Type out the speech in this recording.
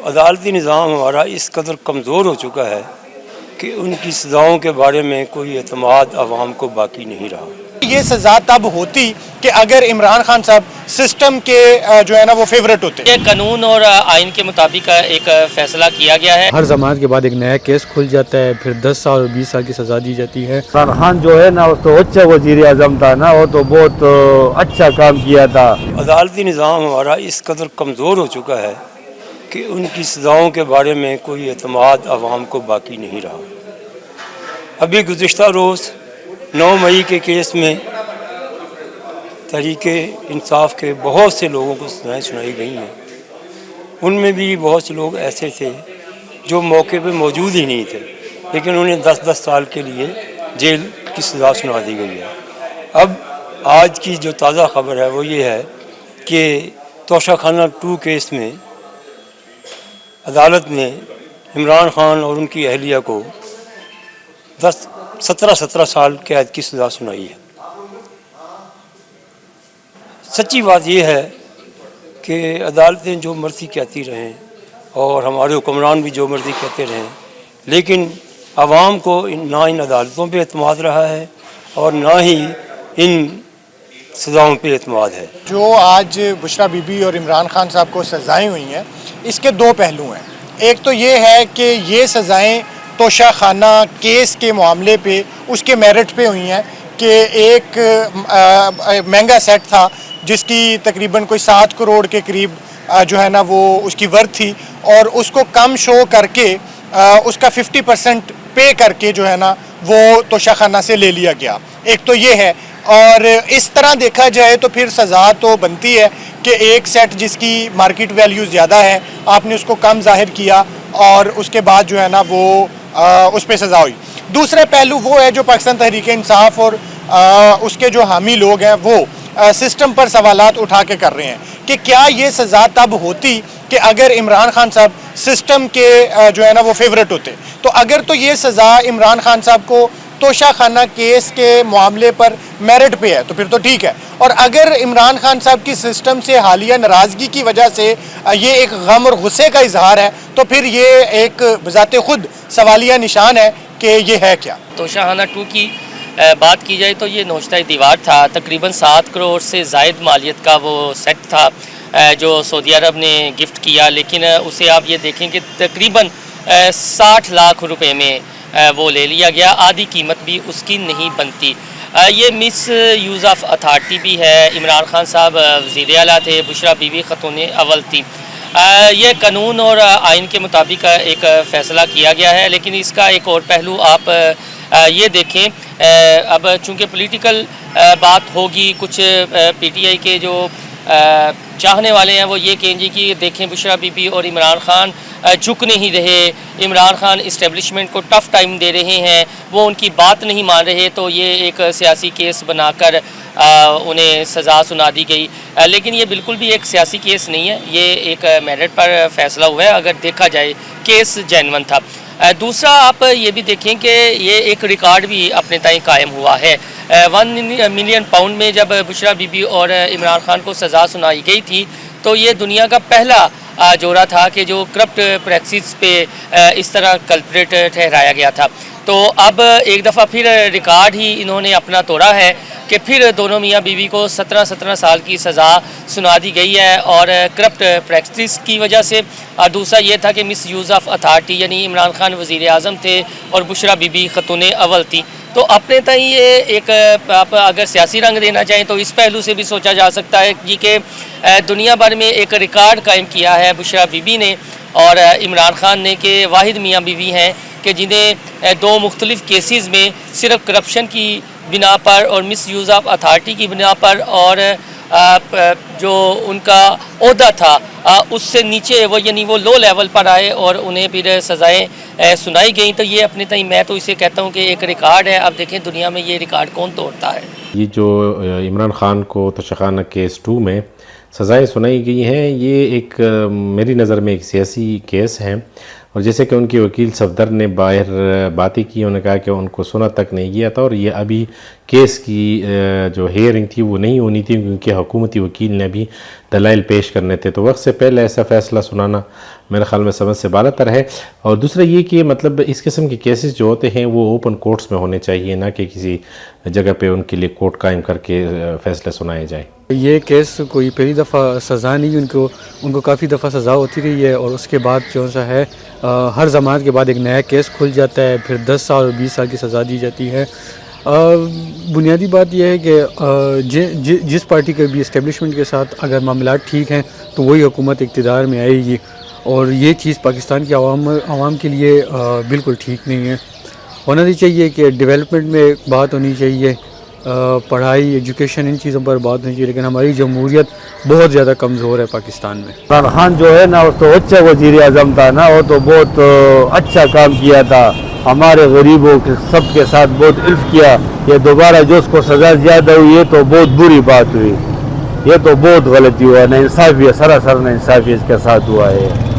عدالتی نظام ہمارا اس قدر کمزور ہو چکا ہے کہ ان کی سزاؤں کے بارے میں کوئی اعتماد عوام کو باقی نہیں رہا۔ یہ سزا تب ہوتی کہ اگر عمران خان صاحب سسٹم کے جو ہے نا وہ فیورٹ ہوتے۔ یہ قانون اور آئین کے مطابق ایک فیصلہ کیا گیا ہے۔ ہر ضمانت کے بعد ایک نیا کیس کھل جاتا ہے، پھر 10 سال اور 20 سال کی سزا دی جاتی ہے۔ عمران خان جو ہے نا وہ تو اچھا وزیر اعظم تھا نا، وہ تو بہت اچھا کام کیا تھا۔ عدالتی نظام ہمارا اس قدر کمزور ہو چکا ہے کہ ان کی سزاؤں کے بارے میں کوئی اعتماد عوام کو باقی نہیں رہا۔ ابھی گزشتہ روز 9 مئی کے کیس میں تحریک انصاف کے بہت سے لوگوں کو سزائیں سنائی گئی ہیں۔ ان میں بھی بہت سے لوگ ایسے تھے جو موقع پہ موجود ہی نہیں تھے، لیکن انہیں 10 سال کے لیے جیل کی سزا سنا دی گئی ہے۔ اب آج کی جو تازہ خبر ہے وہ یہ ہے کہ توشہ خانہ 2 کیس میں عدالت نے عمران خان اور ان کی اہلیہ کو 17 سال قید کی سزا سنائی ہے۔ سچی بات یہ ہے کہ عدالتیں جو مرضی کہتی رہیں اور ہمارے حکمران بھی جو مرضی کہتے رہیں، لیکن عوام کو نہ ان عدالتوں پہ اعتماد رہا ہے اور نہ ہی ان سزاؤں پہ اعتماد ہے۔ جو آج بشریٰ بی بی اور عمران خان صاحب کو سزائیں ہوئی ہیں، اس کے 2 پہلو ہیں۔ ایک تو یہ ہے کہ یہ سزائیں توشہ خانہ کیس کے معاملے پہ اس کے میرٹ پہ ہوئی ہیں کہ ایک مہنگا سیٹ تھا جس کی تقریباً کوئی 7 کروڑ کے قریب جو ہے نا وہ اس کی ورتھ تھی، اور اس کو کم شو کر کے اس کا 50% پے کر کے جو ہے نا وہ توشہ خانہ سے لے لیا گیا۔ ایک تو یہ ہے، اور اس طرح دیکھا جائے تو پھر سزا تو بنتی ہے کہ ایک سیٹ جس کی مارکیٹ ویلیو زیادہ ہے آپ نے اس کو کم ظاہر کیا اور اس کے بعد جو ہے نا وہ اس پہ سزا ہوئی۔ دوسرا پہلو وہ ہے جو پاکستان تحریک انصاف اور اس کے جو حامی لوگ ہیں وہ سسٹم پر سوالات اٹھا کے کر رہے ہیں کہ کیا یہ سزا تب ہوتی کہ اگر عمران خان صاحب سسٹم کے جو ہے نا وہ فیورٹ ہوتے۔ تو اگر تو یہ سزا عمران خان صاحب کو توشہ خانہ کیس کے معاملے پر میرٹ پہ ہے تو پھر تو ٹھیک ہے، اور اگر عمران خان صاحب کی سسٹم سے حالیہ ناراضگی کی وجہ سے یہ ایک غم اور غصے کا اظہار ہے تو پھر یہ ایک بذات خود سوالیہ نشان ہے کہ یہ ہے کیا۔ توشہ خانہ 2 کی بات کی جائے تو یہ نوشتہ دیوار تھا، تقریباً 7 کروڑ سے زائد مالیت کا وہ سیٹ تھا جو سعودی عرب نے گفٹ کیا، لیکن اسے آپ یہ دیکھیں کہ تقریباً 60 لاکھ روپے میں وہ لے لیا گیا، آدھی قیمت بھی اس کی نہیں بنتی۔ یہ مس یوز آف اتھارٹی بھی ہے۔ عمران خان صاحب وزیر اعلیٰ تھے، بشریٰ بی بی خاتون اول تھی۔ یہ قانون اور آئین کے مطابق ایک فیصلہ کیا گیا ہے، لیکن اس کا ایک اور پہلو آپ یہ دیکھیں، اب چونکہ پولیٹیکل بات ہوگی، کچھ پی ٹی آئی کے جو چاہنے والے ہیں وہ یہ کہیں گے کہ دیکھیں بشریٰ بی بی اور عمران خان جھک نہیں رہے، عمران خان اسٹیبلشمنٹ کو ٹف ٹائم دے رہے ہیں، وہ ان کی بات نہیں مان رہے، تو یہ ایک سیاسی کیس بنا کر انہیں سزا سنا دی گئی۔ لیکن یہ بالکل بھی ایک سیاسی کیس نہیں ہے، یہ ایک میرٹ پر فیصلہ ہوا ہے۔ اگر دیکھا جائے کیس جینون تھا۔ دوسرا آپ یہ بھی دیکھیں کہ یہ ایک ریکارڈ بھی اپنے تئیں قائم ہوا ہے۔ 1 ملین پاؤنڈ میں جب بشریٰ بی بی اور عمران خان کو سزا سنائی گئی تھی تو یہ دنیا کا پہلا جورا تھا کہ جو کرپٹ پریکسس پہ اس طرح کلپریٹ ٹھہرایا گیا تھا۔ تو اب ایک دفعہ پھر ریکارڈ ہی انہوں نے اپنا توڑا ہے کہ پھر دونوں میاں بیوی کو 17 سال کی سزا سنا دی گئی ہے، اور کرپٹ پریکٹس کی وجہ سے۔ دوسرا یہ تھا کہ مس یوز آف اتھارٹی، یعنی عمران خان وزیر اعظم تھے اور بشریٰ بی بی خاتون اول تھی۔ تو اپنے تئیں یہ ایک، آپ اگر سیاسی رنگ دینا چاہیں تو اس پہلو سے بھی سوچا جا سکتا ہے کہ دنیا بھر میں ایک ریکارڈ قائم کیا ہے بشریٰ بی بی نے اور عمران خان نے کہ واحد میاں بیوی ہیں کہ جنہیں 2 مختلف کیسز میں صرف کرپشن کی بنا پر اور مس یوز آف اتھارٹی کی بنا پر اور جو ان کا عہدہ تھا اس سے نیچے وہ، یعنی وہ لو لیول پر آئے اور انہیں پھر سزائیں سنائی گئیں۔ تو یہ اپنے تئیں میں تو اسے کہتا ہوں کہ ایک ریکارڈ ہے۔ اب دیکھیں دنیا میں یہ ریکارڈ کون توڑتا ہے۔ یہ جو عمران خان کو توشہ خانہ کیس 2 میں سزائیں سنائی گئی ہیں، یہ ایک میری نظر میں ایک سیاسی کیس ہے، اور جیسے کہ ان کے وکیل صفدر نے باہر باتیں کی، انہوں نے کہا کہ ان کو سنا تک نہیں گیا تھا اور یہ ابھی کیس کی جو ہیئرنگ تھی وہ نہیں ہونی تھی کیونکہ حکومتی وکیل نے ابھی دلائل پیش کرنے تھے، تو وقت سے پہلے ایسا فیصلہ سنانا میرے خیال میں سمجھ سے بالا تر ہے. اور دوسرا یہ کہ مطلب اس قسم کے کیسز جو ہوتے ہیں وہ اوپن کورٹس میں ہونے چاہیے، نہ کہ کسی جگہ پہ ان کے لیے کورٹ قائم کر کے فیصلے سنائے جائیں. یہ کیس کوئی پہلی دفعہ سزا نہیں، ان کو کافی دفعہ سزا ہوتی رہی ہے، اور اس کے بعد جو سا ہے ہر ضمانت کے بعد ایک نیا کیس کھل جاتا ہے، پھر 10 سال اور 20 سال کی سزا دی جاتی ہے. بنیادی بات یہ ہے کہ جس پارٹی کے بھی اسٹیبلشمنٹ کے ساتھ اگر معاملات ٹھیک ہیں تو وہی حکومت اقتدار میں آئے گی، اور یہ چیز پاکستان کے عوام کے لیے بالکل ٹھیک نہیں ہے. ہونا نہیں چاہیے کہ ڈیولپمنٹ میں بات ہونی چاہیے، پڑھائی، ایجوکیشن، ان چیزوں پر بات ہونی چاہیے، لیکن ہماری جمہوریت بہت زیادہ کمزور ہے پاکستان میں. عمران خان جو ہے نا وہ تو اچھا وزیر اعظم تھا نا، وہ تو بہت اچھا کام کیا تھا، ہمارے غریبوں کے سب کے ساتھ بہت الف کیا. یہ دوبارہ جو اس کو سزا زیادہ ہوئی یہ تو بہت بری بات ہوئی، یہ تو بہت غلطی ہوا، نا انصافی، سراسر نا انصافی اس کے ساتھ ہوا ہے.